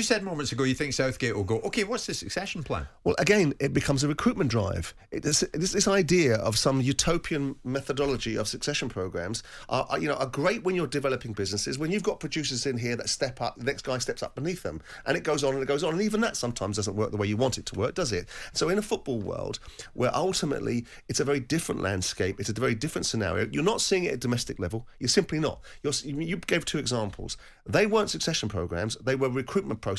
You said moments ago you think Southgate will go, OK, what's the succession plan? Well, again, it becomes a recruitment drive. This idea of some utopian methodology of succession programs are great when you're developing businesses, when you've got producers in here that step up, the next guy steps up beneath them, and it goes on and it goes on. And even that sometimes doesn't work the way you want it to work, does it? So in a football world, where ultimately it's a very different landscape, it's a very different scenario, you're not seeing it at domestic level. You're simply not. You gave 2 examples. They weren't succession programs. They were recruitment processes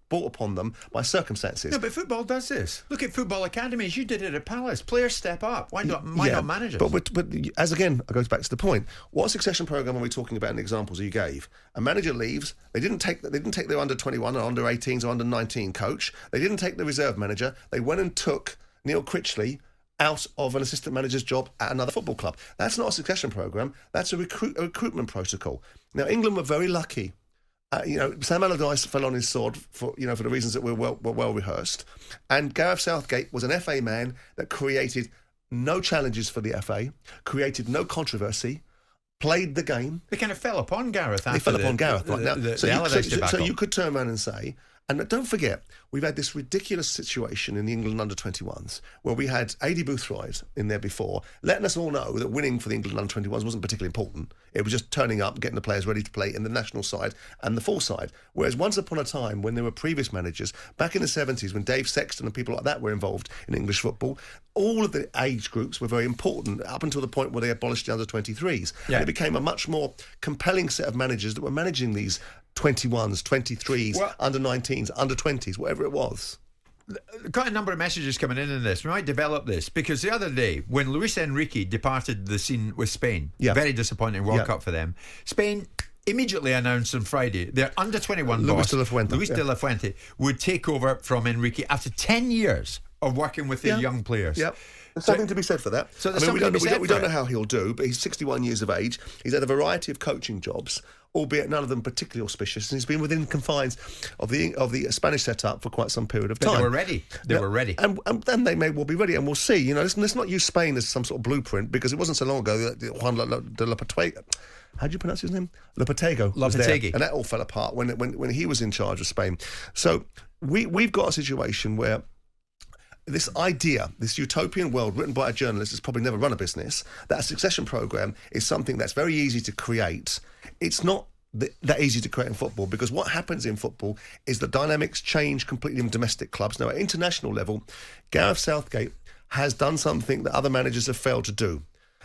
brought upon them by circumstances. No, but football does this. Look at football academies. You did it at Palace. Players step up. Why not managers? But as again, I goes back to the point. What succession program are we talking about in the examples you gave? A manager leaves. They didn't take their under 21 or under 18s or under 19 coach. They didn't take the reserve manager. They went and took Neil Critchley out of an assistant manager's job at another football club. That's not a succession program. That's a recruitment protocol. Now, England were very lucky. Sam Allardyce fell on his sword for the reasons that were well rehearsed, and Gareth Southgate was an FA man that created no challenges for the FA, created no controversy, played the game. They kind of fell upon Gareth. They fell upon Gareth right now. So you could turn around and say. And don't forget, we've had this ridiculous situation in the England under-21s where we had Adi Boothroyd in there before, letting us all know that winning for the England under-21s wasn't particularly important. It was just turning up, getting the players ready to play in the national side and the full side. Whereas once upon a time, when there were previous managers, back in the 70s, when Dave Sexton and people like that were involved in English football, all of the age groups were very important up until the point where they abolished the under-23s. Yeah. And it became a much more compelling set of managers that were managing these 21s, 23s, under-19s, under-20s, whatever it was. Got a number of messages coming in this. We might develop this, because the other day, when Luis Enrique departed the scene with Spain, very disappointing World Cup for them, Spain immediately announced on Friday their under-21 boss, Luis de la Fuente, would take over from Enrique after 10 years of working with the young players. Yep. There's something to be said for that. So we don't know how he'll do, but he's 61 years of age. He's had a variety of coaching jobs, albeit none of them particularly auspicious, and he's been within confines of the Spanish setup for quite some period of time. But they were ready. And then they may well be ready, and we'll see. Let's not use Spain as some sort of blueprint, because it wasn't so long ago that Juan de Lopetegui, how do you pronounce his name? Lopetegui was there, and that all fell apart when he was in charge of Spain. So we've got a situation where this idea, this utopian world written by a journalist who's probably never run a business, that a succession program is something that's very easy to create. It's not that easy to create in football, because what happens in football is the dynamics change completely in domestic clubs. Now, at international level, Gareth Southgate has done something that other managers have failed to do.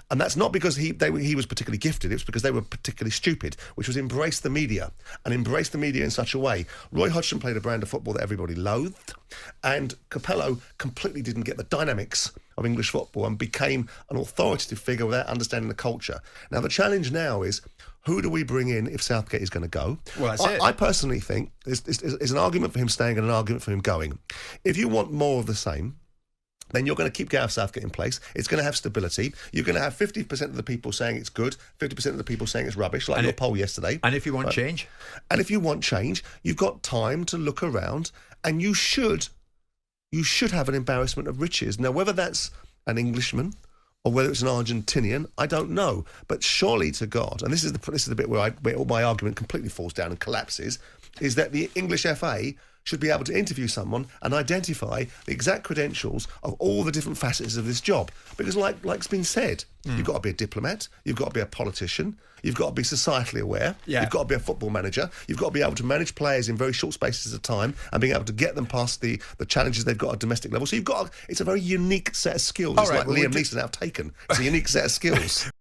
And that's not because he was particularly gifted, it was because they were particularly stupid, which was embrace the media, and embrace the media in such a way. Roy Hodgson played a brand of football that everybody loathed, and Capello completely didn't get the dynamics of English football and became an authoritative figure without understanding the culture. Now, the challenge now is, who do we bring in if Southgate is going to go? Well, I personally think there's an argument for him staying and an argument for him going. If you want more of the same, then you're going to keep Gareth Southgate in place. It's going to have stability. You're going to have 50% of the people saying it's good, 50% of the people saying it's rubbish, like your poll yesterday. And if you want change? And if you want change, you've got time to look around, and you should have an embarrassment of riches. Now, whether that's an Englishman or whether it's an Argentinian, I don't know. But surely to God, and this is the bit where all my argument completely falls down and collapses, is that the English FA should be able to interview someone and identify the exact credentials of all the different facets of this job. Because like's been said, you've got to be a diplomat, you've got to be a politician, you've got to be societally aware, you've got to be a football manager, you've got to be able to manage players in very short spaces of time and being able to get them past the challenges they've got at domestic level. So it's a very unique set of skills. It's like Liam Neeson out of Taken. It's a unique set of skills.